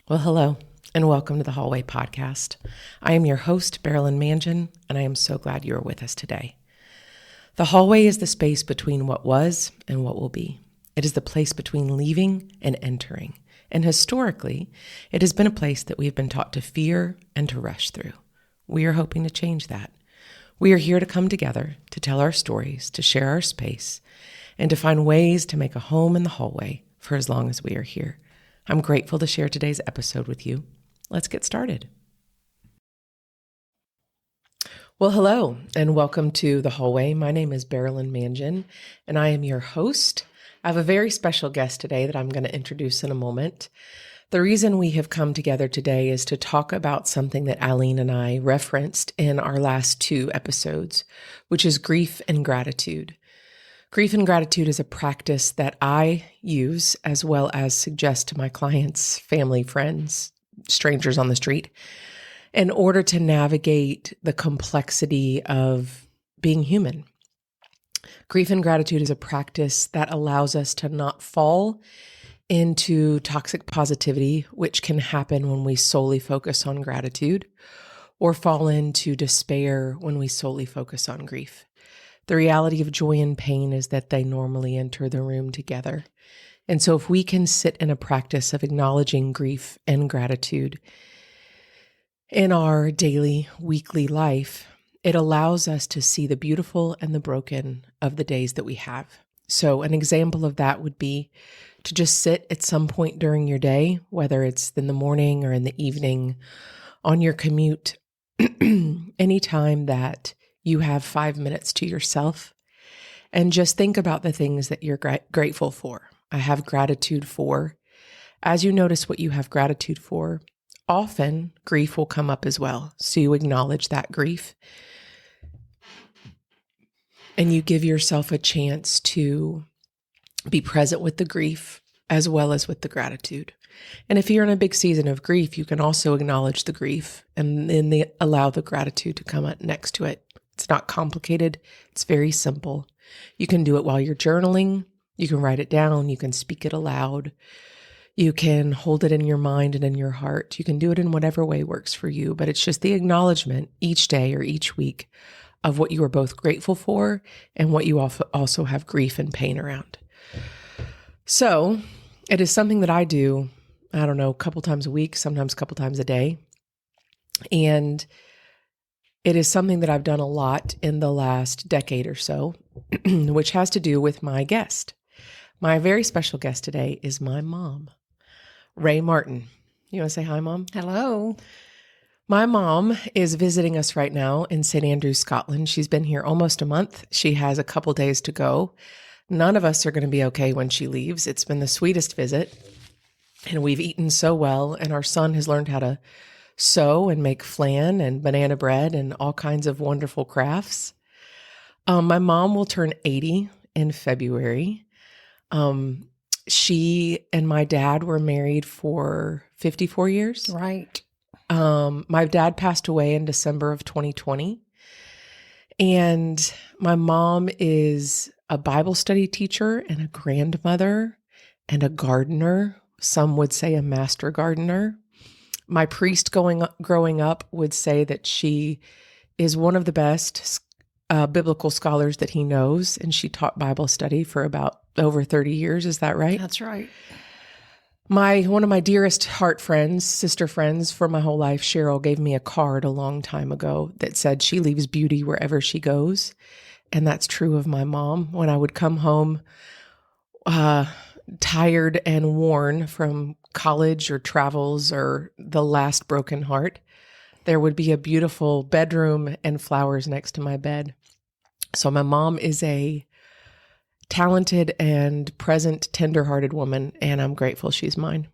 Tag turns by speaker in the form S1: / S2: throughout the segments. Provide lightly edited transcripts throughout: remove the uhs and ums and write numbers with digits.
S1: Well, hello, and welcome to the Hallway Podcast. I am your host, Berilyn Mangan, and I am so glad you are with us today. The hallway is the space between what was and what will be. It is the place between leaving and entering. And historically, it has been a place that we have been taught to fear and to rush through. We are hoping to change that. We are here to come together, to tell our stories, to share our space, and to find ways to make a home in the hallway for as long as we are here. I'm grateful to share today's episode with you. Let's get started. Well, hello, and welcome to The Hallway. My name is Berilyn Mangan, and I am your host. I have a very special guest today that I'm going to introduce in a moment. The reason we have come together today is to talk about something that Aline and I referenced in our last two episodes, which is grief and gratitude. Grief and gratitude is a practice that I use as well as suggest to my clients, family, friends, strangers on the street, in order to navigate the complexity of being human. Grief and gratitude is a practice that allows us to not fall into toxic positivity, which can happen when we solely focus on gratitude, or fall into despair when we solely focus on grief. The reality of joy and pain is that they normally enter the room together. And so if we can sit in a practice of acknowledging grief and gratitude in our daily, weekly life, it allows us to see the beautiful and the broken of the days that we have. So an example of that would be to just sit at some point during your day, whether it's in the morning or in the evening, on your commute, anytime that you have 5 minutes to yourself, and just think about the things that you're grateful for. I have gratitude for. As you notice what you have gratitude for, often grief will come up as well. So you acknowledge that grief and you give yourself a chance to be present with the grief as well as with the gratitude. And if you're in a big season of grief, you can also acknowledge the grief and then allow the gratitude to come up next to it. It's not complicated. It's very simple. You can do it while you're journaling. You can write it down. You can speak it aloud. You can hold it in your mind and in your heart. You can do it in whatever way works for you, but it's just the acknowledgement each day or each week of what you are both grateful for and what you also have grief and pain around. So it is something that I do, a couple times a week, sometimes a couple times a day. And it is something that I've done a lot in the last decade or so, which has to do with my guest. My very special guest today is my mom, Ray Martin. You want to say hi, Mom?
S2: Hello.
S1: My mom is visiting us right now in St. Andrews, Scotland. She's been here almost a month. She has a couple days to go. None of us are going to be okay when she leaves. It's been the sweetest visit, and we've eaten so well, and our son has learned how to sew and make flan and banana bread and all kinds of wonderful crafts. My mom will turn 80 in February. She and my dad were married for 54 years.
S2: Right.
S1: My dad passed away in December of 2020. And my mom is a Bible study teacher and a grandmother and a gardener. Some would say a master gardener. My priest growing up would say that she is one of the best biblical scholars that he knows, and she taught Bible study for about over 30 years. Is that right?
S2: That's right.
S1: One of my dearest heart friends, sister friends for my whole life, Cheryl, gave me a card a long time ago that said she leaves beauty wherever she goes. And that's true of my mom. When I would come home tired and worn from college or travels or the last broken heart, there would be a beautiful bedroom and flowers next to my bed. So my mom is a talented and present, tender-hearted woman, and I'm grateful she's mine.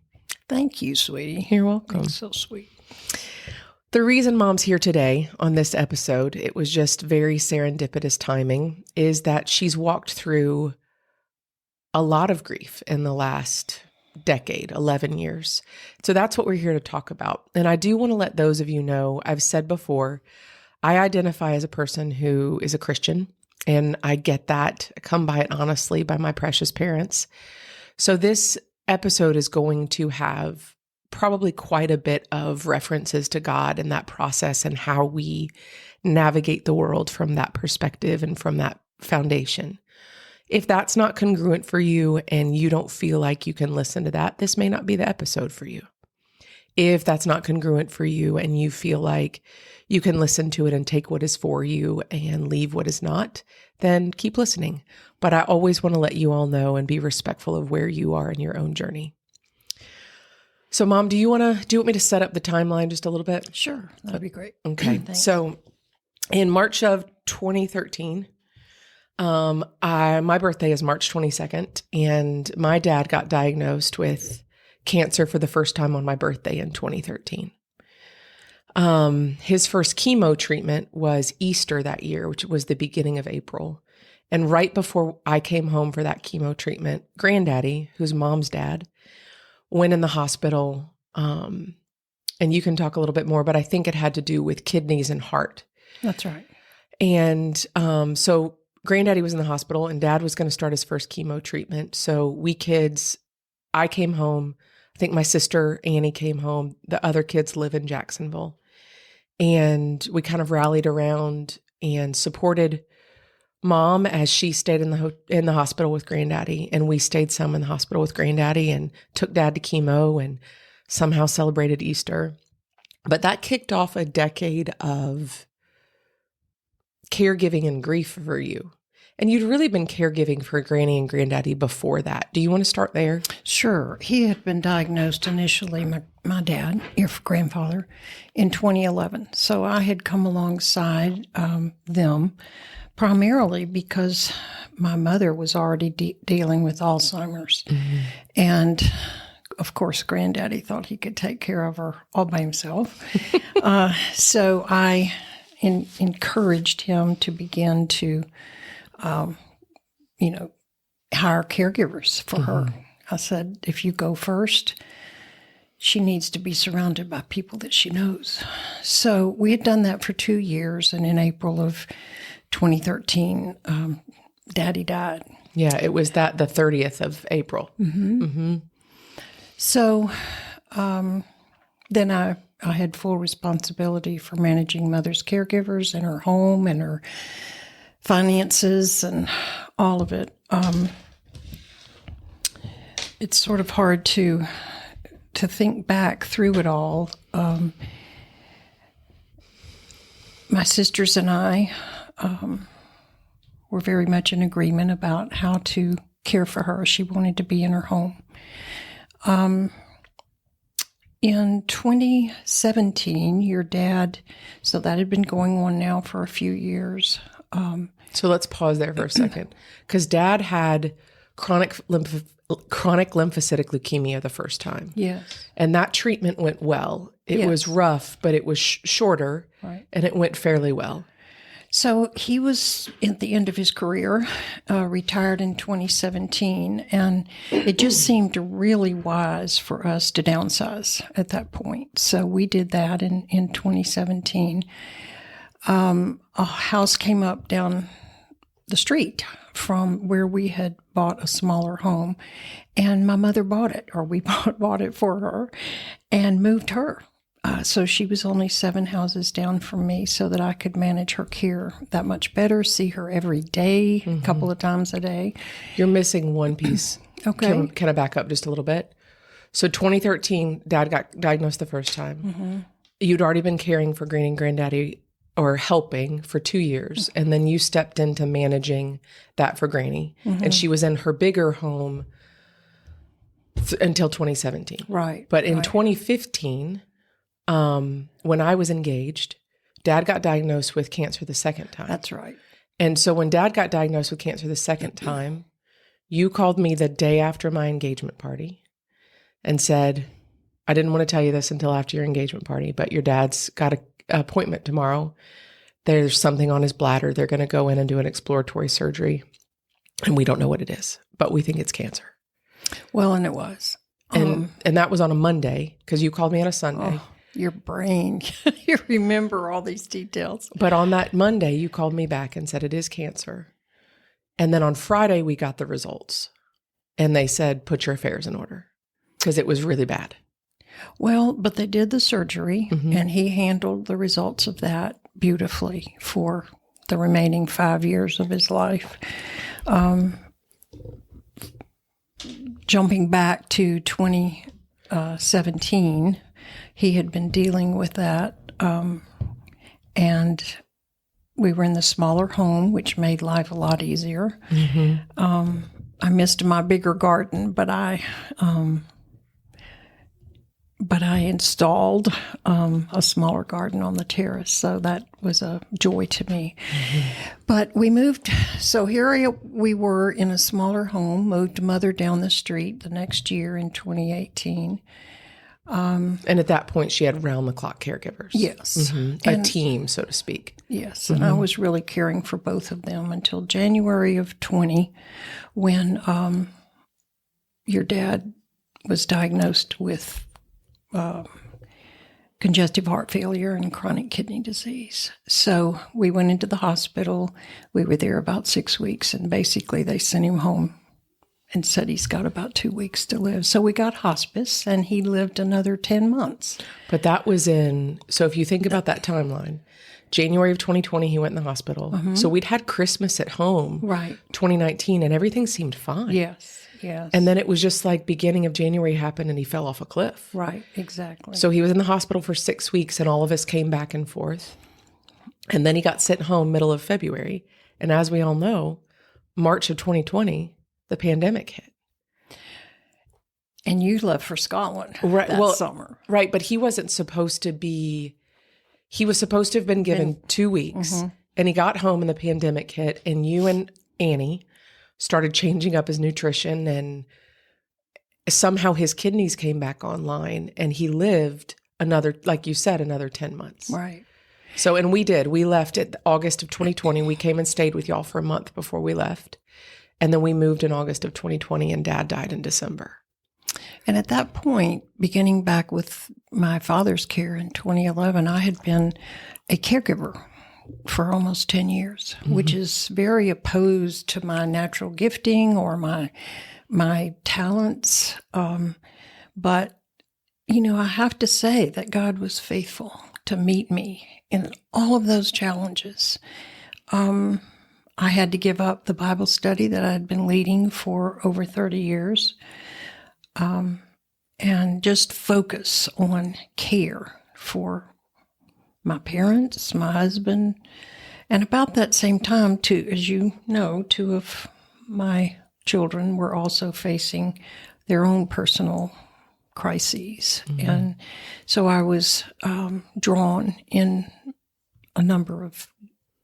S2: Thank you, sweetie.
S1: You're welcome.
S2: That's so sweet.
S1: The reason Mom's here today on this episode, it was just very serendipitous timing, is that she's walked through a lot of grief in the last decade, 11 years. So that's what we're here to talk about. And I do want to let those of you know, I've said before, I identify as a person who is a Christian, and I get that. I come by it honestly by my precious parents. So this episode is going to have probably quite a bit of references to God and that process and how we navigate the world from that perspective and from that foundation. If that's not congruent for you and you don't feel like you can listen to that, this may not be the episode for you. If that's not congruent for you and you feel like you can listen to it and take what is for you and leave what is not, then keep listening. But I always want to let you all know and be respectful of where you are in your own journey. So, Mom, do you want me to set up the timeline just a little bit?
S2: Sure, that'd be great.
S1: Okay.
S2: Thanks.
S1: So in March of 2013, my birthday is March 22nd, and my dad got diagnosed with cancer for the first time on my birthday in 2013. His first chemo treatment was Easter that year, which was the beginning of April. And right before I came home for that chemo treatment, Granddaddy, who's Mom's dad, went in the hospital. And you can talk a little bit more, but I think it had to do with kidneys and heart.
S2: That's right.
S1: And so Granddaddy was in the hospital and Dad was going to start his first chemo treatment. So I came home. I think my sister Annie came home. The other kids live in Jacksonville. And we kind of rallied around and supported Mom as she stayed in the hospital with Granddaddy. And we stayed some in the hospital with Granddaddy and took Dad to chemo and somehow celebrated Easter. But that kicked off a decade of caregiving and grief for you. And you'd really been caregiving for Granny and Granddaddy before that. Do you want to start there?
S2: Sure. He had been diagnosed initially, my dad, your grandfather, in 2011. So I had come alongside them primarily because my mother was already dealing with Alzheimer's. Mm-hmm. And of course, Granddaddy thought he could take care of her all by himself. So I encouraged him to begin to hire caregivers for her. I said, if you go first, she needs to be surrounded by people that she knows. So we had done that for 2 years. And in April of 2013, Daddy died.
S1: Yeah, it was the 30th of April.
S2: Mm-hmm. Mm-hmm. So then I had full responsibility for managing Mother's caregivers and her home and her finances and all of it. It's sort of hard to think back through it all. My sisters and I were very much in agreement about how to care for her. She wanted to be in her home. In 2017, your dad, so that had been going on now for a few years.
S1: So let's pause there for a second, because Dad had chronic lymphocytic leukemia the first time.
S2: Yes.
S1: And that treatment went well. It was rough, but it was shorter,
S2: right,
S1: and it went fairly well.
S2: So he was at the end of his career, retired in 2017, and it just seemed really wise for us to downsize at that point. So we did that in 2017. A house came up down the street from where we had bought a smaller home, and my mother bought it, or we bought it for her, and moved her. So she was only 7 houses down from me so that I could manage her care that much better, see her every day, a couple of times a day.
S1: You're missing one piece.
S2: Okay.
S1: Can I back up just a little bit? So 2013, Dad got diagnosed the first time. Mm-hmm. You'd already been caring for Granny and Granddaddy, or helping, for 2 years. And then you stepped into managing that for Granny. Mm-hmm. And she was in her bigger home until 2017.
S2: Right.
S1: But in 2015... when I was engaged, Dad got diagnosed with cancer the second time.
S2: That's right.
S1: And so when Dad got diagnosed with cancer the second time, you called me the day after my engagement party and said, I didn't want to tell you this until after your engagement party, but your dad's got an appointment tomorrow. There's something on his bladder. They're going to go in and do an exploratory surgery. And we don't know what it is, but we think it's cancer.
S2: Well, and it was.
S1: And that was on a Monday, because you called me on a Sunday.
S2: Oh. Your brain, you remember all these details.
S1: But on that Monday, you called me back and said it is cancer. And then on Friday, we got the results. And they said, put your affairs in order, because it was really bad.
S2: Well, but they did the surgery, and he handled the results of that beautifully for the remaining 5 years of his life. Jumping back to 2017, he had been dealing with that, and we were in the smaller home, which made life a lot easier. I missed my bigger garden, but I installed a smaller garden on the terrace, so that was a joy to me. But we moved, so here we were in a smaller home, moved Mother down the street the next year in 2018.
S1: And at that point, she had round-the-clock caregivers.
S2: Yes.
S1: A team, so to speak.
S2: Yes, and I was really caring for both of them until January of 20, when your dad was diagnosed with congestive heart failure and chronic kidney disease. So we went into the hospital. We were there about 6 weeks, and basically they sent him home and said he's got about 2 weeks to live. So we got hospice, and he lived another 10 months.
S1: But that was so if you think about that timeline, January of 2020, he went in the hospital. So we'd had Christmas at home,
S2: Right.
S1: 2019, and everything seemed fine.
S2: Yes, yes.
S1: And then it was just like beginning of January happened and he fell off a cliff.
S2: Right, exactly.
S1: So he was in the hospital for 6 weeks and all of us came back and forth. And then he got sent home middle of February. And as we all know, March of 2020, the pandemic hit.
S2: And you left for Scotland
S1: Right.
S2: that
S1: Well,
S2: summer.
S1: Right. But he wasn't supposed to be, he was supposed to have been given 2 weeks. And he got home and the pandemic hit. And you and Annie started changing up his nutrition, and somehow his kidneys came back online and he lived another, like you said, another 10 months.
S2: Right.
S1: So, and we did. We left at August of 2020. We came and stayed with y'all for a month before we left. And then we moved in August of 2020 and Dad died in December.
S2: And at that point, beginning back with my father's care in 2011, I had been a caregiver for almost 10 years, which is very opposed to my natural gifting or my talents. But, you know, I have to say that God was faithful to meet me in all of those challenges. I had to give up the Bible study that I had been leading for over 30 years. And just focus on care for my parents, my husband. And about that same time, too, as you know, 2 of my children were also facing their own personal crises. And so I was drawn in a number of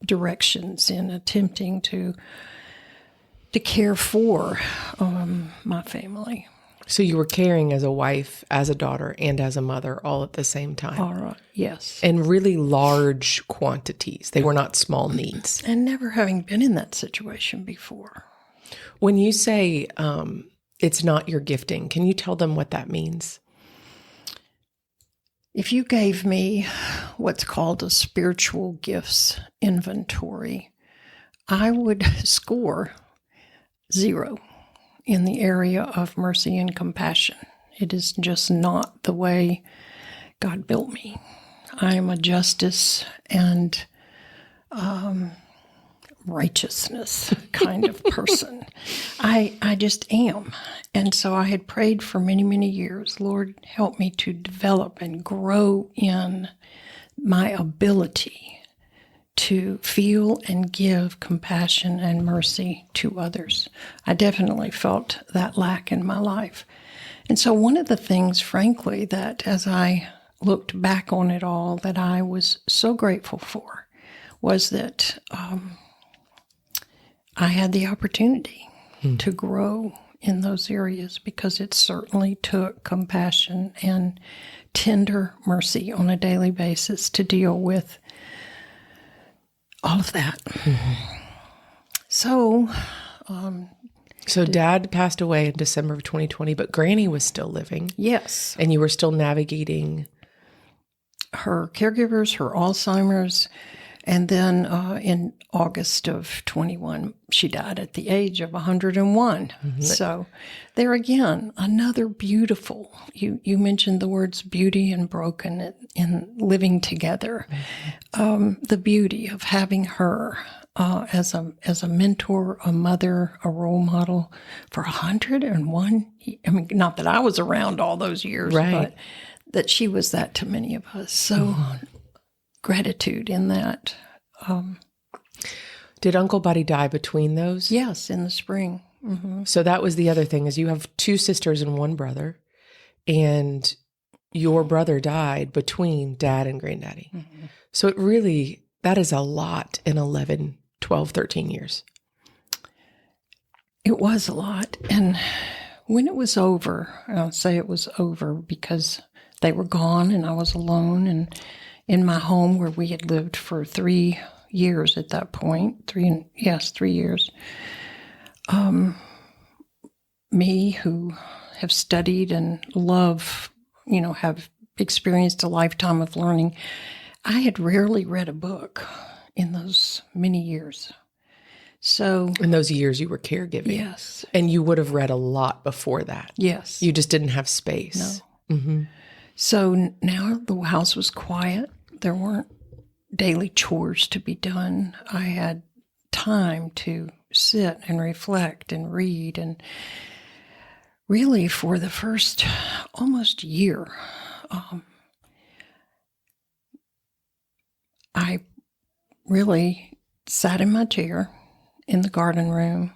S2: directions in attempting to care for my family.
S1: So you were caring as a wife, as a daughter, and as a mother all at the same time.
S2: All right. Yes.
S1: In really large quantities. They were not small needs.
S2: And never having been in that situation before.
S1: When you say it's not your gifting, can you tell them what that means?
S2: If you gave me what's called a spiritual gifts inventory, I would score 0 in the area of mercy and compassion. It is just not the way God built me. I am a justice and righteousness kind of person. I just am. And so I had prayed for many, many years, Lord, help me to develop and grow in my ability to feel and give compassion and mercy to others. I definitely felt that lack in my life. And so one of the things, frankly, that as I looked back on it all, that I was so grateful for was that I had the opportunity to grow in those areas, because it certainly took compassion and tender mercy on a daily basis to deal with all of that. So
S1: Dad passed away in December of 2020, but Granny was still living.
S2: yes,
S1: And you were still navigating.
S2: her caregivers, her Alzheimer's, And then in August of 21, she died at the age of 101. So there again, another beautiful, you mentioned the words beauty and broken in living together. The beauty of having her as a mentor, a mother, a role model for 101. I mean, not that I was around all those years,
S1: Right.
S2: but that she was that to many of us. So gratitude in that.
S1: Did Uncle Buddy die between those?
S2: Yes, in the spring.
S1: So that was the other thing, is you have two sisters and one brother, and your brother died between Dad and Granddaddy. So it really, that is a lot in 11, 12, 13 years.
S2: It was a lot. And when it was over, I'll say it was over because they were gone and I was alone and in my home where we had lived for 3 years at that point. 3 years. Me, who have studied and love, have experienced a lifetime of learning, I had rarely read a book in those many years. So
S1: In those years you were caregiving.
S2: yes,
S1: And you would have read a lot before that.
S2: yes.
S1: You just didn't have space. No.
S2: So now the house was quiet. There weren't daily chores to be done. I had time to sit and reflect and read. And really, for the first almost year, I really sat in my chair in the garden room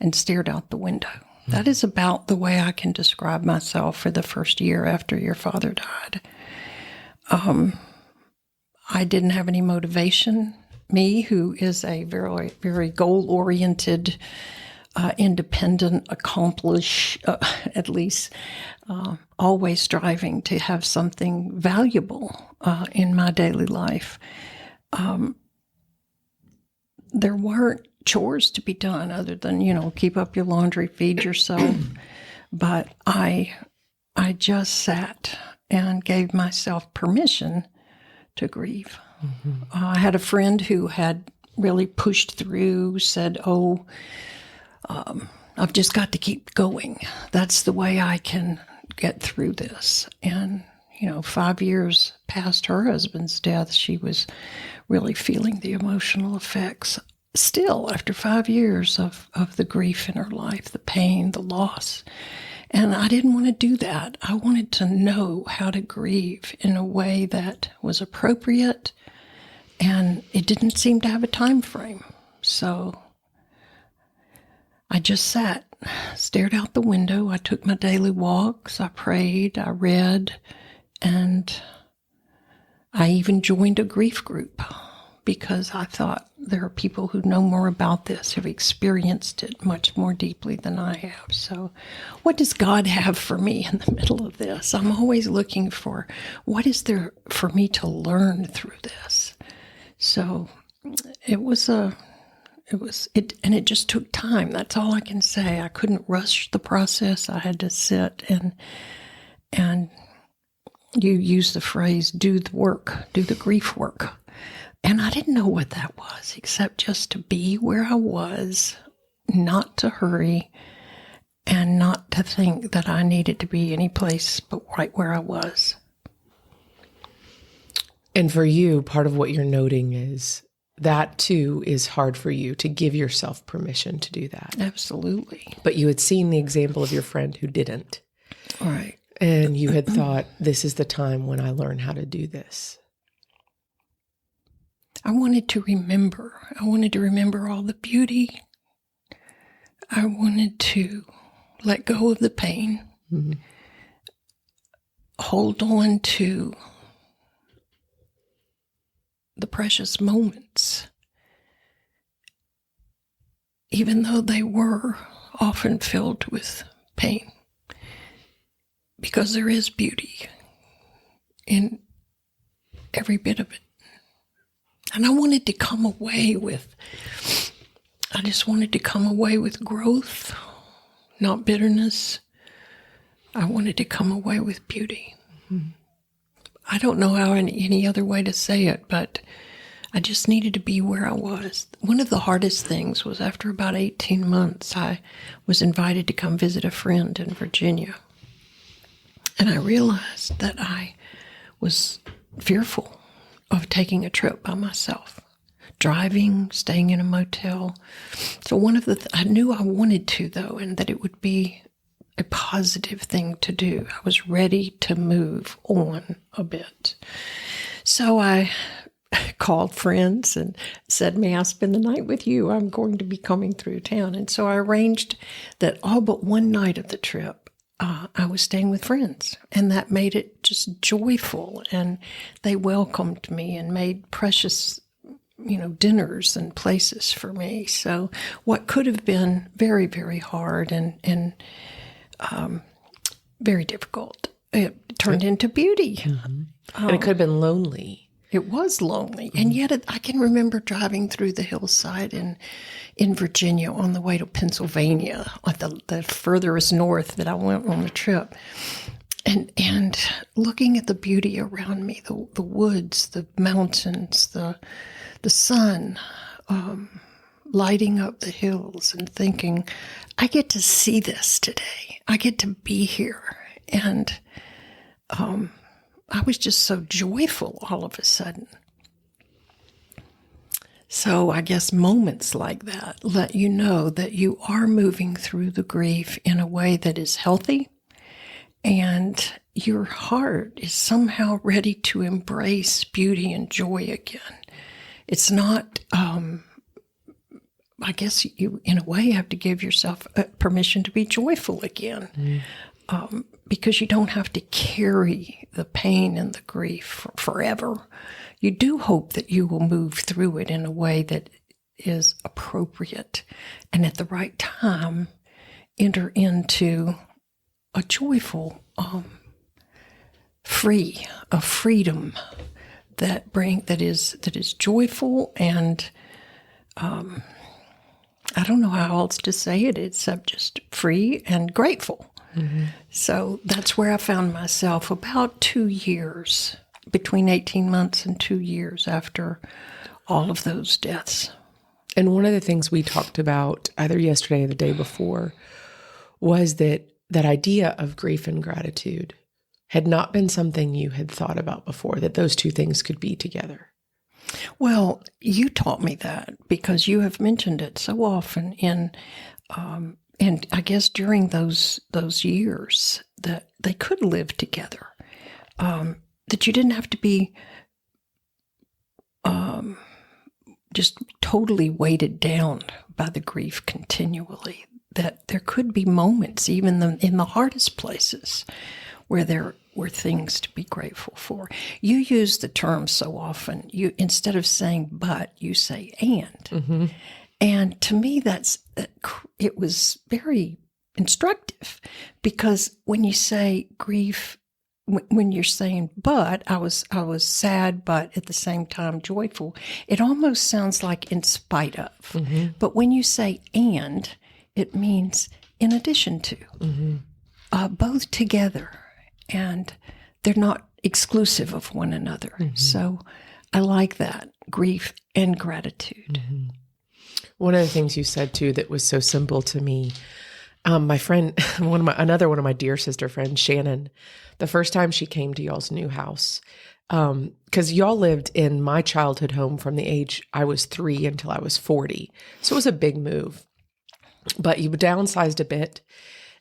S2: and stared out the window. That is about the way I can describe myself for the first year after your father died. I didn't have any motivation. Me, who is a very, very goal-oriented, independent, accomplished, at least, always striving to have something valuable in my daily life. There weren't chores to be done other than, keep up your laundry, feed yourself. But I just sat and gave myself permission to grieve. I had a friend who had really pushed through, said, I've just got to keep going. That's the way I can get through this. And, 5 years past her husband's death, she was really feeling the emotional effects still after 5 years of the grief in her life, the pain, the loss. And I didn't want to do that. I wanted to know how to grieve in a way that was appropriate, and it didn't seem to have a time frame. So I just sat, stared out the window. I took my daily walks. I prayed. I read. And I even joined a grief group because I thought there are people who know more about this, have experienced it much more deeply than I have. So what does God have for me in the middle of this? I'm always looking for what is there for me to learn through this. So it just took time. That's all I can say. I couldn't rush the process. I had to sit and you use the phrase, do the work, do the grief work. And I didn't know what that was, except just to be where I was, not to hurry, and not to think that I needed to be any place but right where I was.
S1: And for you, part of what you're noting is that too is hard for you to give yourself permission to do that.
S2: Absolutely.
S1: But you had seen the example of your friend who didn't.
S2: All right.
S1: And you had thought, this is the time when I learn how to do this.
S2: I wanted to remember. I wanted to remember all the beauty. I wanted to let go of the pain.
S1: Mm-hmm.
S2: Hold on to the precious moments, even though they were often filled with pain, because there is beauty in every bit of it. And I wanted to come away with, growth, not bitterness. I wanted to come away with beauty. Mm-hmm. I don't know how any other way to say it, but I just needed to be where I was. One of the hardest things was after about 18 months, I was invited to come visit a friend in Virginia. And I realized that I was fearful of taking a trip by myself, driving, staying in a motel. So I knew I wanted to, though, and that it would be a positive thing to do. I was ready to move on a bit. So I called friends and said, may I spend the night with you? I'm going to be coming through town. And so I arranged that all but one night of the trip, I was staying with friends. And that made it just joyful. And they welcomed me and made precious, dinners and places for me. So what could have been very, very hard and very difficult, it turned into beauty.
S1: Mm-hmm. And it could have been lonely.
S2: It was lonely. And yet I can remember driving through the hillside in Virginia on the way to Pennsylvania, like the furthest north that I went on the trip, and looking at the beauty around me, the woods, the mountains, the sun lighting up the hills, and thinking, I get to see this today. I get to be here. And I was just so joyful all of a sudden. So I guess moments like that let you know that you are moving through the grief in a way that is healthy, and your heart is somehow ready to embrace beauty and joy again. It's not, I guess you, in a way, have to give yourself permission to be joyful again. Because you don't have to carry the pain and the grief forever. You do hope that you will move through it in a way that is appropriate, and at the right time enter into a joyful freedom that is joyful, and I don't know how else to say it except just free and grateful. Mm-hmm. So that's where I found myself about 2 years, between 18 months and 2 years after all of those deaths.
S1: And one of the things we talked about either yesterday or the day before was that idea of grief and gratitude had not been something you had thought about before, that those two things could be together.
S2: Well, you taught me that because you have mentioned it so often and I guess during those years that they could live together, that you didn't have to be just totally weighted down by the grief continually, that there could be moments, even in the hardest places, where there were things to be grateful for. You use the term so often. You, instead of saying but, you say and. Mm-hmm. And to me, it was very instructive, because when you say grief, when you're saying but, I was sad, but at the same time joyful, it almost sounds like in spite of. Mm-hmm. But when you say and, it means in addition to, mm-hmm. Both together, and they're not exclusive of one another. Mm-hmm. So I like that, grief and gratitude.
S1: Mm-hmm. One of the things you said too that was so simple to me, my friend, another one of my dear sister friends, Shannon, the first time she came to y'all's new house, because y'all lived in my childhood home from the age I was 3 until I was 40. So it was a big move, but you downsized a bit.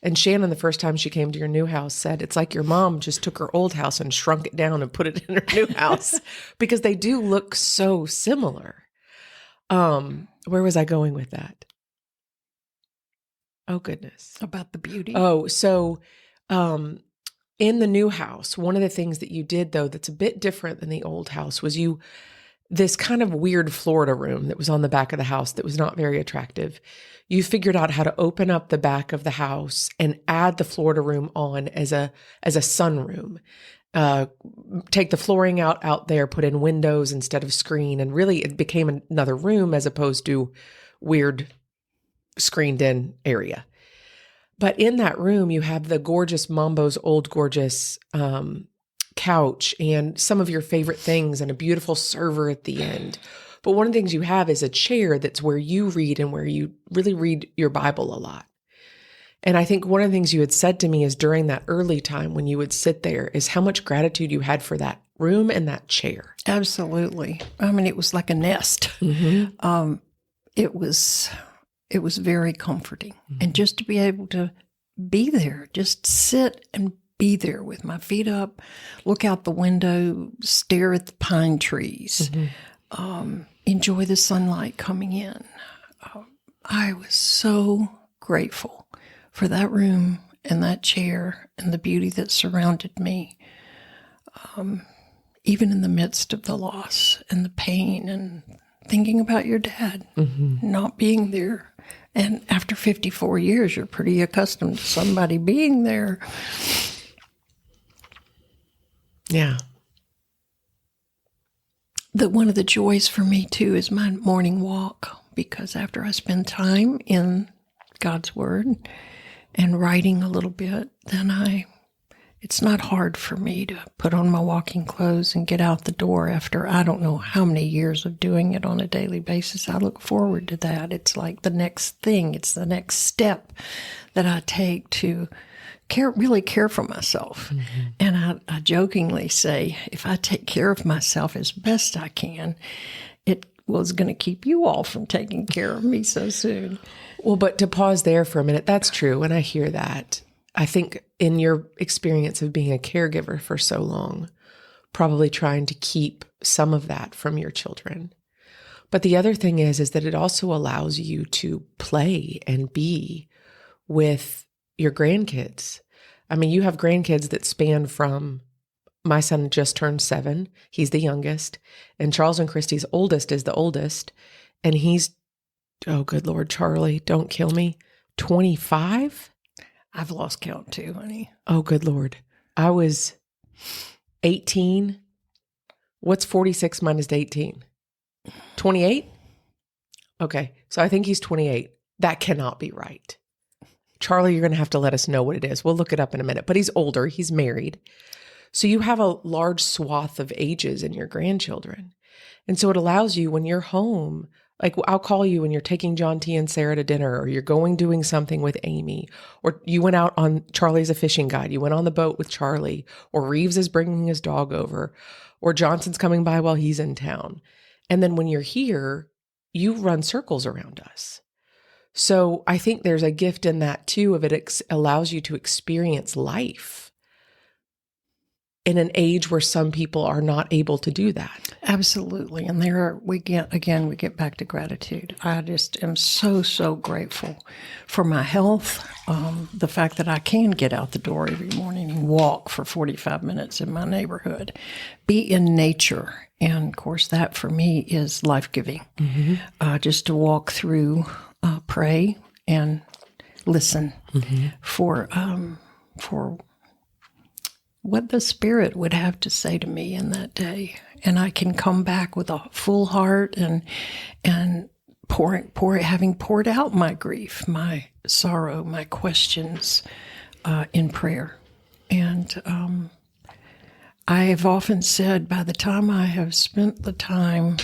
S1: And Shannon, the first time she came to your new house, said, it's like your mom just took her old house and shrunk it down and put it in her new house, because they do look so similar. Where was I going with that? Oh, goodness.
S2: About the beauty.
S1: Oh, so in the new house, one of the things that you did, though, that's a bit different than the old house was this kind of weird Florida room that was on the back of the house that was not very attractive. You figured out how to open up the back of the house and add the Florida room on as a sunroom. Take the flooring out there, put in windows instead of screen, and really it became another room as opposed to weird screened in area. But in that room, you have the gorgeous Mambo's old gorgeous couch and some of your favorite things and a beautiful server at the end. But one of the things you have is a chair that's where you read and where you really read your Bible a lot. And I think one of the things you had said to me is during that early time when you would sit there is how much gratitude you had for that room and that chair.
S2: Absolutely. I mean, it was like a nest. It was very comforting. And just to be able to be there, just sit and be there with my feet up, look out the window, stare at the pine trees, enjoy the sunlight coming in. I was so grateful for that room and that chair and the beauty that surrounded me, even in the midst of the loss and the pain and thinking about your dad not being there. And after 54 years, you're pretty accustomed to somebody being there.
S1: Yeah.
S2: One of the joys for me, too, is my morning walk, because after I spend time in God's Word and writing a little bit, then it's not hard for me to put on my walking clothes and get out the door after I don't know how many years of doing it on a daily basis. I look forward to that. It's like the next thing. It's the next step that I take to really care for myself. And I jokingly say, if I take care of myself as best I can, it was going to keep you all from taking care of me so soon.
S1: Well, but to pause there for a minute, that's true. And I hear that. I think in your experience of being a caregiver for so long, probably trying to keep some of that from your children. But the other thing is that it also allows you to play and be with your grandkids. I mean, you have grandkids that span from, my son just turned 7. He's the youngest. And Charles and Christy's oldest is the oldest. And he's, oh, good Lord, Charlie, don't kill me, 25?
S2: I've lost count too, honey.
S1: Oh, good Lord. I was 18. What's 46 minus 18? 28? Okay. So I think he's 28. That cannot be right. Charlie, you're going to have to let us know what it is. We'll look it up in a minute. But he's older. He's married. So you have a large swath of ages in your grandchildren. And so it allows you when you're home, like I'll call you when you're taking John T. and Sarah to dinner, or you're doing something with Amy, or you went out on, Charlie's a fishing guide, you went on the boat with Charlie, or Reeves is bringing his dog over, or Johnson's coming by while he's in town. And then when you're here, you run circles around us. So I think there's a gift in that too, of it allows you to experience life in an age where some people are not able to do that.
S2: Absolutely. And we get back to gratitude. I just am so, so grateful for my health. The fact that I can get out the door every morning and walk for 45 minutes in my neighborhood, be in nature. And of course, that for me is life-giving. Just to walk through, pray and listen for what the Spirit would have to say to me in that day. And I can come back with a full heart and having poured out my grief, my sorrow, my questions in prayer. And I have often said, by the time I have spent the time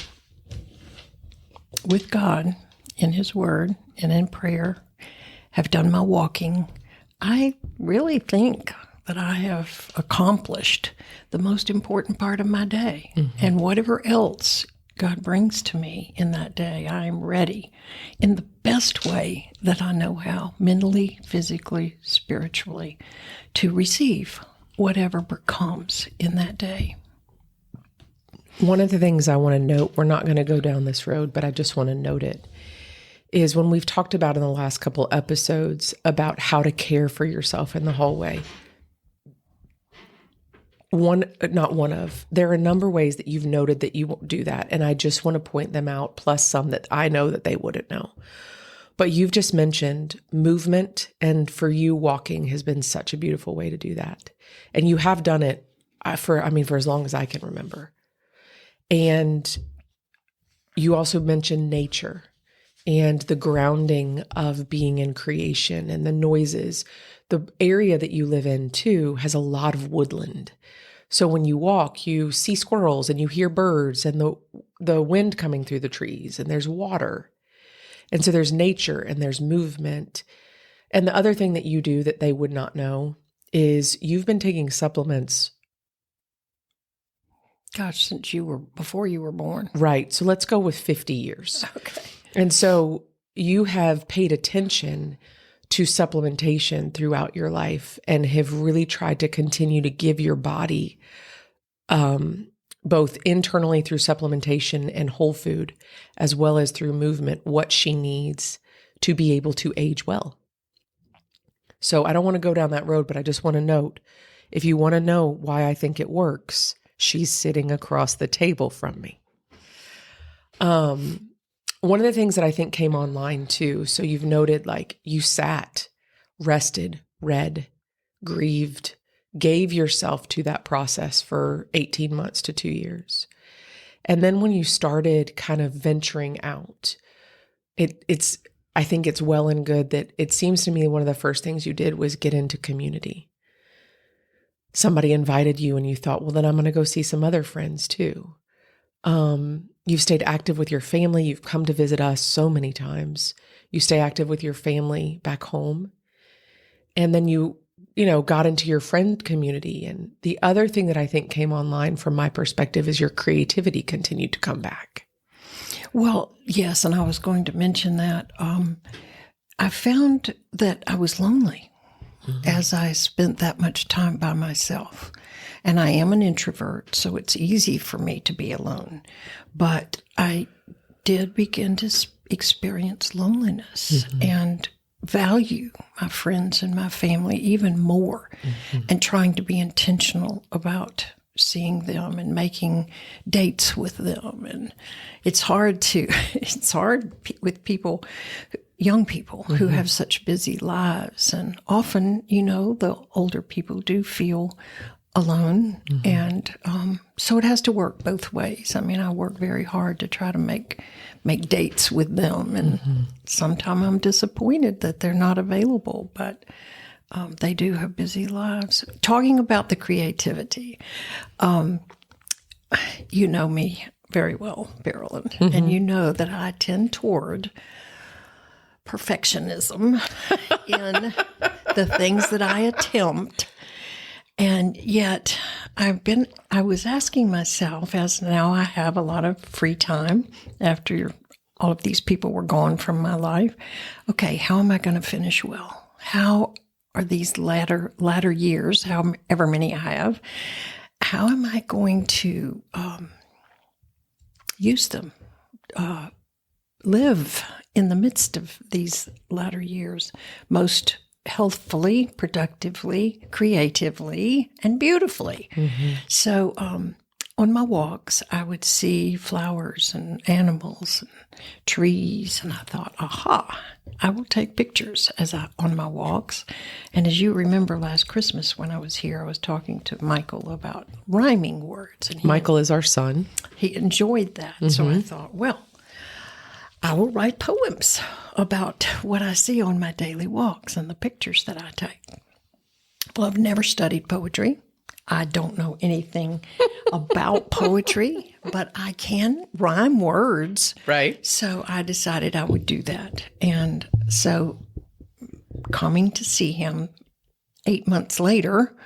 S2: with God in His Word and in prayer, have done my walking, I really think that I have accomplished the most important part of my day. And whatever else God brings to me in that day, I am ready in the best way that I know how, mentally, physically, spiritually, to receive whatever comes in that day.
S1: One of the things I want to note, we're not going to go down this road, but I just want to note it, is when we've talked about in the last couple episodes about how to care for yourself in the hallway. There are a number of ways that you've noted that you won't do that. And I just want to point them out, plus some that I know that they wouldn't know. But you've just mentioned movement. And for you, walking has been such a beautiful way to do that. And you have done it for as long as I can remember. And you also mentioned nature and the grounding of being in creation and the noises. The area that you live in too has a lot of woodland. So when you walk, you see squirrels and you hear birds and the wind coming through the trees, and there's water. And so there's nature and there's movement. And the other thing that you do that they would not know is you've been taking supplements.
S2: Gosh, before you were born.
S1: Right. So let's go with 50 years.
S2: Okay.
S1: And so you have paid attention to supplementation throughout your life and have really tried to continue to give your body, both internally through supplementation and whole food, as well as through movement, what she needs to be able to age well. So I don't want to go down that road, but I just want to note, if you want to know why I think it works, she's sitting across the table from me. One of the things that I think came online too, so you've noted like you sat, rested, read, grieved, gave yourself to that process for 18 months to 2 years. And then when you started kind of venturing out, I think it's well and good that it seems to me one of the first things you did was get into community. Somebody invited you and you thought, well, then I'm going to go see some other friends too. You've stayed active with your family. You've come to visit us so many times. You stay active with your family back home. And then you got into your friend community. And the other thing that I think came online from my perspective is your creativity continued to come back.
S2: Well, yes, and I was going to mention that. I found that I was lonely as I spent that much time by myself. And I am an introvert, so it's easy for me to be alone. But I did begin to experience loneliness and value my friends and my family even more, and trying to be intentional about seeing them and making dates with them. And it's hard with people, young people who have such busy lives. And often, the older people do feel alone. And so it has to work both ways. I mean, I work very hard to try to make dates with them. And sometimes I'm disappointed that they're not available, but they do have busy lives. Talking about the creativity, you know me very well, Beryl, and you know that I tend toward perfectionism in the things that I attempt. And yet I was asking myself, as now I have a lot of free time after all of these people were gone from my life, okay, how am I going to finish well? How are these latter years, however many I have, how am I going to use them, live in the midst of these latter years most healthfully, productively, creatively, and beautifully? So on my walks, I would see flowers and animals and trees, and I thought, aha, I will take pictures on my walks. And as you remember last Christmas when I was here, I was talking to Michael about rhyming words. And
S1: Michael is our son.
S2: He enjoyed that. So I thought, well, I will write poems about what I see on my daily walks and the pictures that I take. Well, I've never studied poetry. I don't know anything about poetry, but I can rhyme words.
S1: Right.
S2: So I decided I would do that. And so coming to see him 8 months later,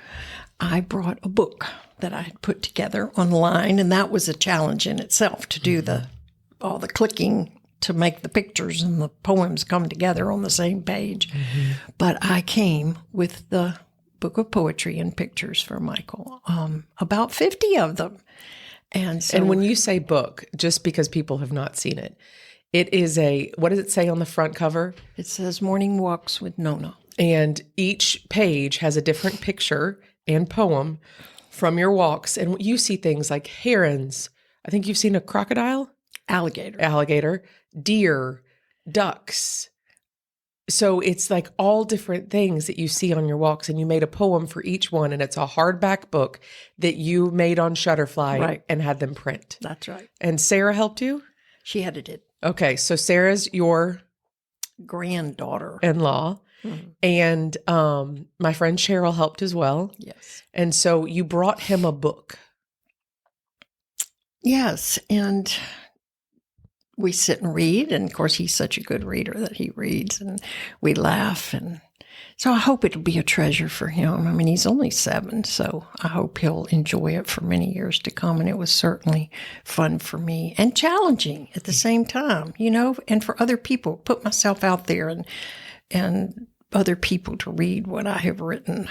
S2: I brought a book that I had put together online, and that was a challenge in itself to do all the clicking to make the pictures and the poems come together on the same page. But I came with the book of poetry and pictures for Michael, about 50 of them. And
S1: when you say book, just because people have not seen it, it is what does it say on the front cover?
S2: It says Morning Walks with Nona.
S1: And each page has a different picture and poem from your walks. And you see things like herons. I think you've seen a crocodile? Alligator, deer, ducks. So it's like all different things that you see on your walks, and you made a poem for each one, and it's a hardback book that you made on Shutterfly and had them print.
S2: That's right.
S1: And Sarah helped you?
S2: She edited.
S1: Okay, so Sarah's your
S2: granddaughter.
S1: In-law. And my friend Cheryl helped as well.
S2: Yes.
S1: And so you brought him a book.
S2: Yes, and we sit and read, and of course he's such a good reader that he reads, and we laugh, and so I hope it'll be a treasure for him. I mean, he's only 7, so I hope he'll enjoy it for many years to come, and it was certainly fun for me and challenging at the same time, and for other people, put myself out there and other people to read what I have written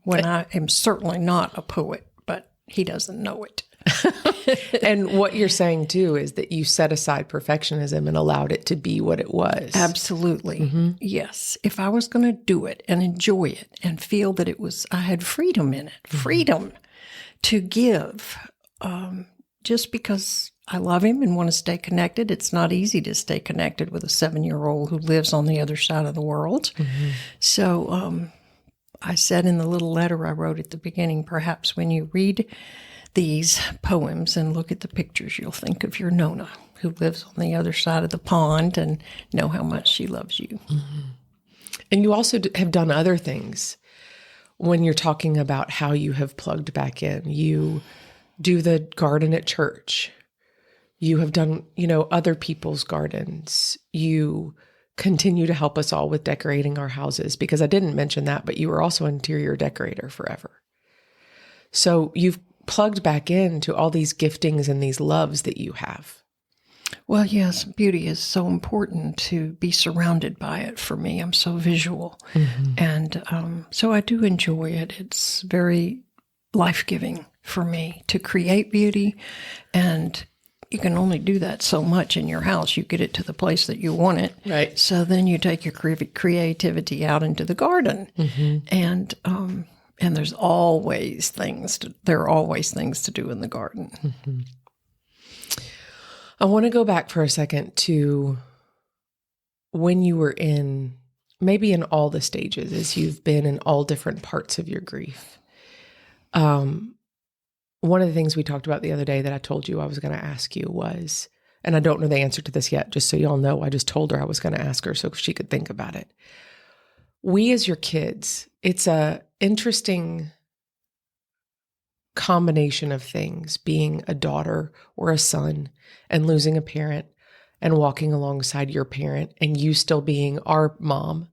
S2: when I am certainly not a poet, but he doesn't know it.
S1: And what you're saying too is that you set aside perfectionism and allowed it to be what it was.
S2: Absolutely. Yes. If I was going to do it and enjoy it and feel that I had freedom in it, freedom to give, just because I love him and want to stay connected. It's not easy to stay connected with a 7-year-old who lives on the other side of the world. So I said in the little letter I wrote at the beginning, perhaps when you read these poems and look at the pictures, you'll think of your Nona, who lives on the other side of the pond, and know how much she loves you.
S1: And you also have done other things when you're talking about how you have plugged back in. You do the garden at church. You have done, other people's gardens. You continue to help us all with decorating our houses, because I didn't mention that, but you were also an interior decorator forever. So you've plugged back into all these giftings and these loves that you have.
S2: Well, yes, beauty is so important to be surrounded by it for me. I'm so visual. And so I do enjoy it. It's very life-giving for me to create beauty. And you can only do that so much in your house. You get it to the place that you want it.
S1: Right.
S2: So then you take your creativity out into the garden. And there's always things to do in the garden.
S1: I want to go back for a second to when you were maybe in all the stages, as you've been in all different parts of your grief. One of the things we talked about the other day that I told you I was going to ask you was, and I don't know the answer to this yet, just so y'all know, I just told her I was going to ask her so she could think about it. We as your kids, it's a interesting combination of things, being a daughter or a son and losing a parent and walking alongside your parent and you still being our mom.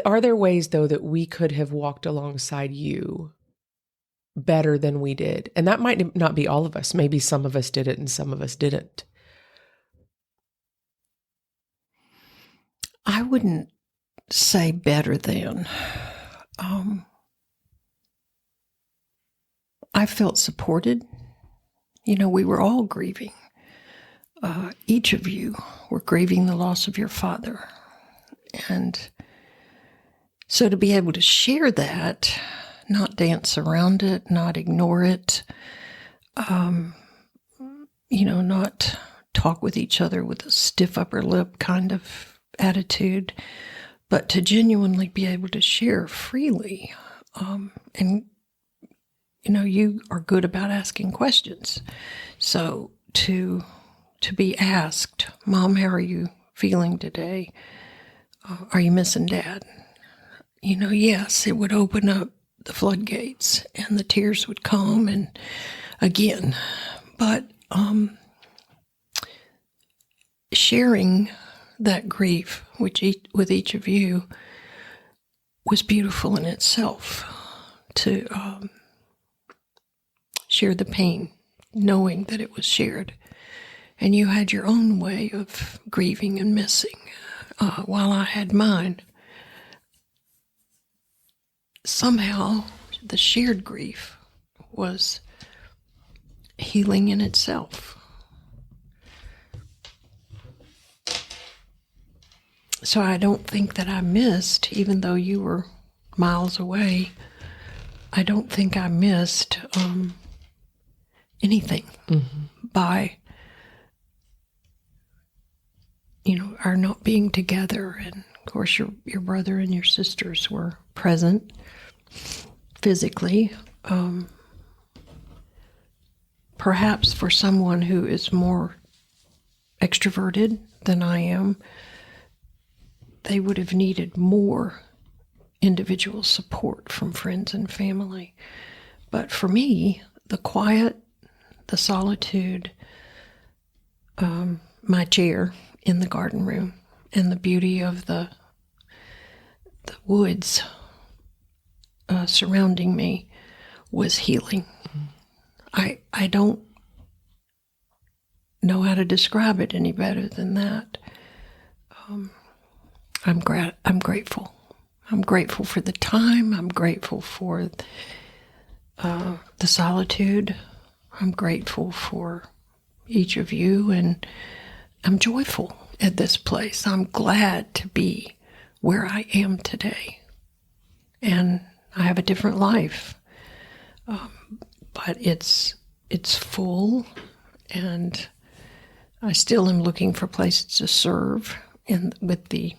S1: Are there ways, though, that we could have walked alongside you better than we did? And that might not be all of us. Maybe some of us did it and some of us didn't.
S2: I wouldn't say better than. I felt supported. We were all grieving. Each of you were grieving the loss of your father. And so to be able to share that, not dance around it, not ignore it, not talk with each other with a stiff upper lip kind of attitude, but to genuinely be able to share freely. And you are good about asking questions. So to be asked, Mom, how are you feeling today? Are you missing Dad? Yes, it would open up the floodgates and the tears would come and again. But sharing that grief with each of you was beautiful in itself. To share the pain, knowing that it was shared. And you had your own way of grieving and missing, while I had mine. Somehow, the shared grief was healing in itself. So I don't think that I missed, even though you were miles away, I don't think I missed anything by, our not being together. And of course, your brother and your sisters were present physically. Perhaps for someone who is more extroverted than I am, they would have needed more individual support from friends and family. But for me, the quiet, the solitude, my chair in the garden room, and the beauty of the woods surrounding me was healing. I don't know how to describe it any better than that. I'm grateful. I'm grateful for the time. I'm grateful for the solitude. I'm grateful for each of you, and I'm joyful at this place. I'm glad to be where I am today. And I have a different life. But it's full, and I still am looking for places to serve with the,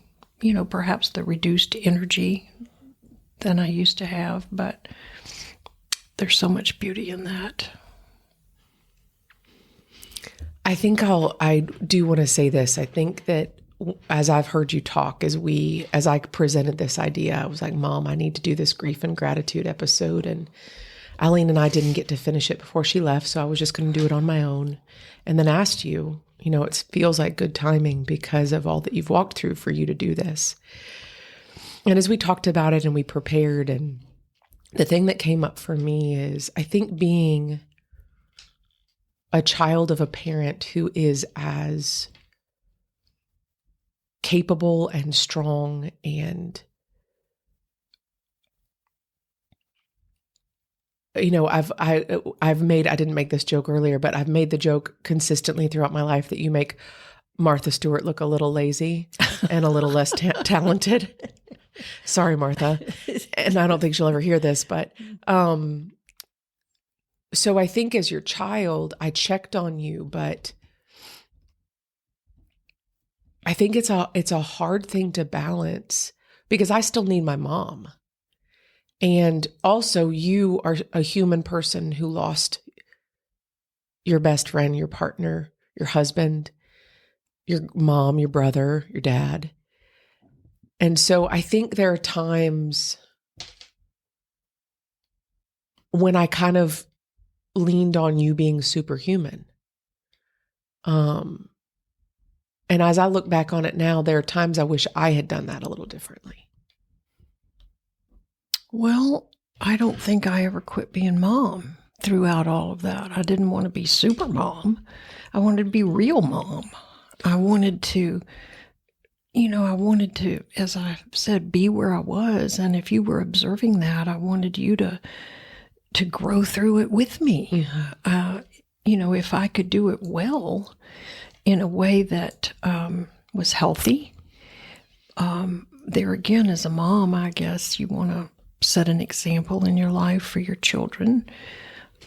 S2: perhaps the reduced energy than I used to have, but there's so much beauty in that.
S1: I think I do want to say this. I think that as I've heard you talk, as I presented this idea, I was like, Mom, I need to do this grief and gratitude episode. And Eileen and I didn't get to finish it before she left, so I was just going to do it on my own. And then asked you, it feels like good timing because of all that you've walked through for you to do this. And as we talked about it and we prepared, and the thing that came up for me is, I think being a child of a parent who is as capable and strong and I didn't make this joke earlier, but I've made the joke consistently throughout my life that you make Martha Stewart look a little lazy and a little less talented. Sorry, Martha. And I don't think she'll ever hear this, but, so I think as your child, I checked on you, but I think it's a hard thing to balance because I still need my mom. And also you are a human person who lost your best friend, your partner, your husband, your mom, your brother, your dad. And so I think there are times when I kind of leaned on you being superhuman. And as I look back on it now, there are times I wish I had done that a little differently.
S2: Well, I don't think I ever quit being mom throughout all of that. I didn't want to be super mom. I wanted to be real mom. I wanted to, as I said, be where I was. And if you were observing that, I wanted you to grow through it with me. If I could do it well in a way that was healthy. There again, as a mom, I guess you want to set an example in your life for your children.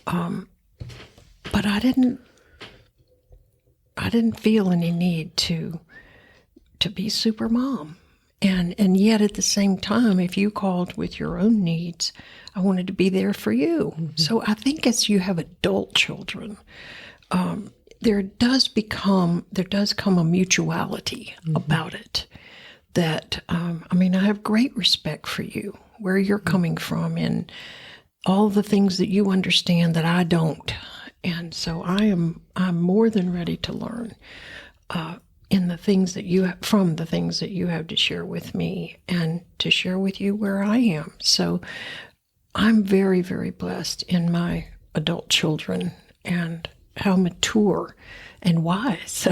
S2: But I didn't feel any need to be super mom. And yet at the same time, if you called with your own needs, I wanted to be there for you. Mm-hmm. So I think as you have adult children, there does come a mutuality about it. That, I have great respect for you, where you're coming from, and all the things that you understand that I don't. And so I'm more than ready to learn from the things that you have to share with me and to share with you where I am. So I'm very, very blessed in my adult children and how mature and wise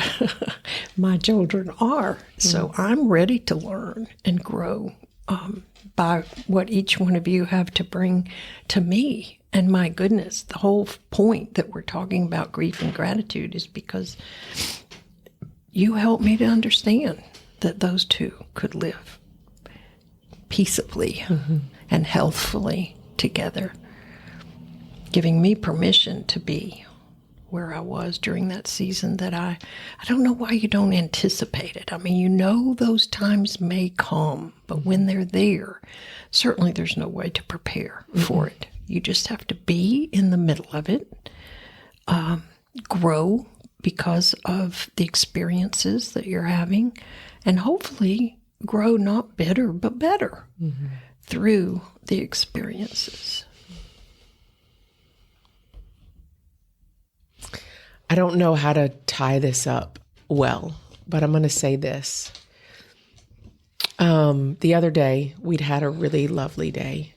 S2: my children are. So I'm ready to learn and grow by what each one of you have to bring to me. And my goodness, the whole point that we're talking about grief and gratitude is because you helped me to understand that those two could live peaceably and healthfully together, giving me permission to be where I was during that season that I don't know why you don't anticipate it. I mean, those times may come, but when they're there, certainly there's no way to prepare for it. You just have to be in the middle of it, grow because of the experiences that you're having, and hopefully grow not bitter, but better through the experiences.
S1: I don't know how to tie this up well, but I'm going to say this. The other day, we'd had a really lovely day.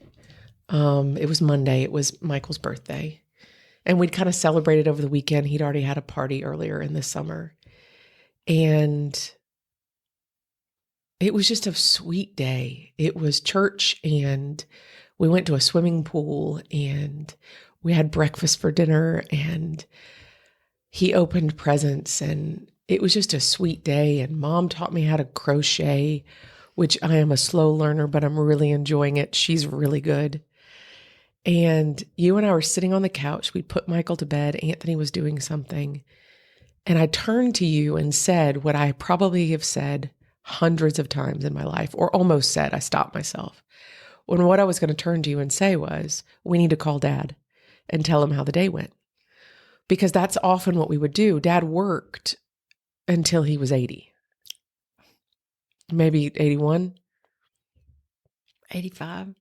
S1: It was Monday. It was Michael's birthday. And we'd kind of celebrated over the weekend. He'd already had a party earlier in the summer. And it was just a sweet day. It was church, and we went to a swimming pool, and we had breakfast for dinner, and he opened presents, and it was just a sweet day. And Mom taught me how to crochet, which I am a slow learner, but I'm really enjoying it. She's really good. And you and I were sitting on the couch. We put Michael to bed. Anthony was doing something. And I turned to you and said what I probably have said hundreds of times in my life, or almost said. I stopped myself. When what I was going to turn to you and say was, we need to call Dad and tell him how the day went. Because that's often what we would do. Dad worked until he was 80. Maybe 81.
S2: 85.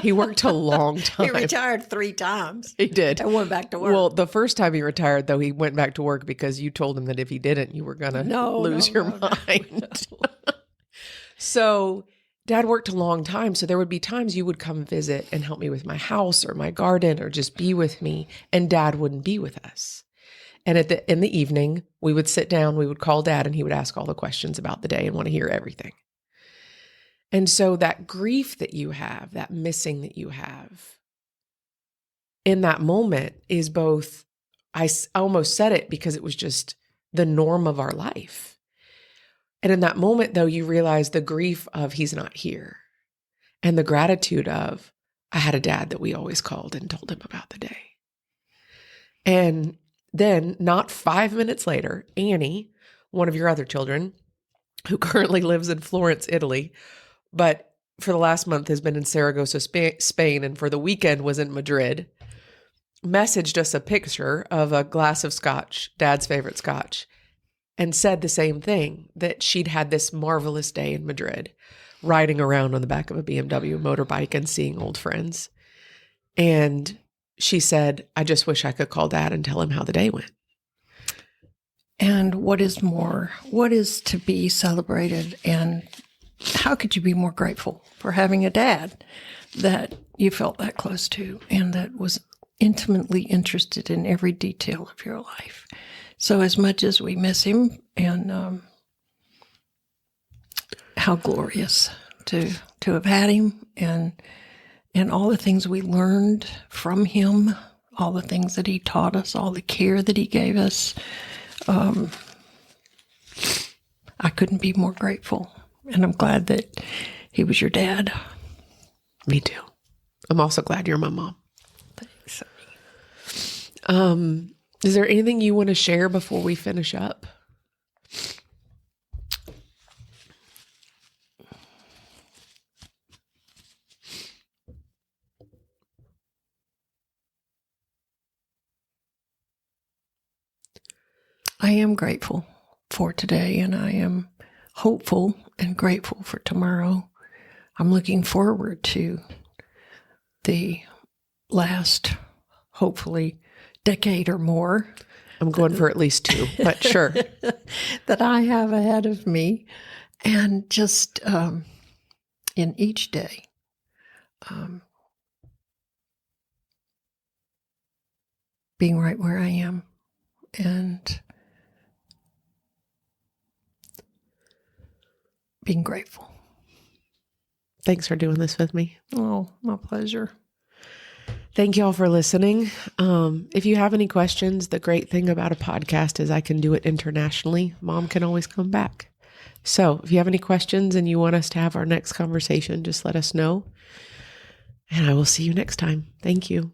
S1: He worked a long time.
S2: He retired 3 times.
S1: He did.
S2: And went back to work.
S1: Well, the first time he retired, though, he went back to work because you told him that if he didn't, you were going to lose your mind. So Dad worked a long time. So there would be times you would come visit and help me with my house or my garden or just be with me, and Dad wouldn't be with us. And in the evening, we would sit down, we would call Dad, and he would ask all the questions about the day and want to hear everything. And so that grief that you have, that missing that you have in that moment is both, I almost said it because it was just the norm of our life. And in that moment, though, you realize the grief of he's not here and the gratitude of I had a dad that we always called and told him about the day. And then not 5 minutes later, Annie, one of your other children, who currently lives in Florence, Italy, but for the last month has been in Saragossa, Spain, and for the weekend was in Madrid, messaged us a picture of a glass of scotch, Dad's favorite scotch, and said the same thing, that she'd had this marvelous day in Madrid, riding around on the back of a BMW motorbike and seeing old friends. And she said, I just wish I could call Dad and tell him how the day went.
S2: And what is to be celebrated, and how could you be more grateful for having a dad that you felt that close to and that was intimately interested in every detail of your life? So as much as we miss him, and how glorious to have had him, and all the things we learned from him, all the things that he taught us, all the care that he gave us. I couldn't be more grateful. And I'm glad that he was your dad.
S1: Me too. I'm also glad you're my mom.
S2: Thanks.
S1: Is there anything you want to share before we finish up?
S2: I am grateful for today, and I am hopeful and grateful for tomorrow. I'm looking forward to the last, hopefully, decade or more.
S1: I'm going for at least 2, but sure.
S2: That I have ahead of me. And just in each day, being right where I am, and being grateful.
S1: Thanks for doing this with me.
S2: Oh, my pleasure.
S1: Thank you all for listening. If you have any questions, the great thing about a podcast is I can do it internationally. Mom can always come back. So if you have any questions and you want us to have our next conversation, just let us know. And I will see you next time. Thank you.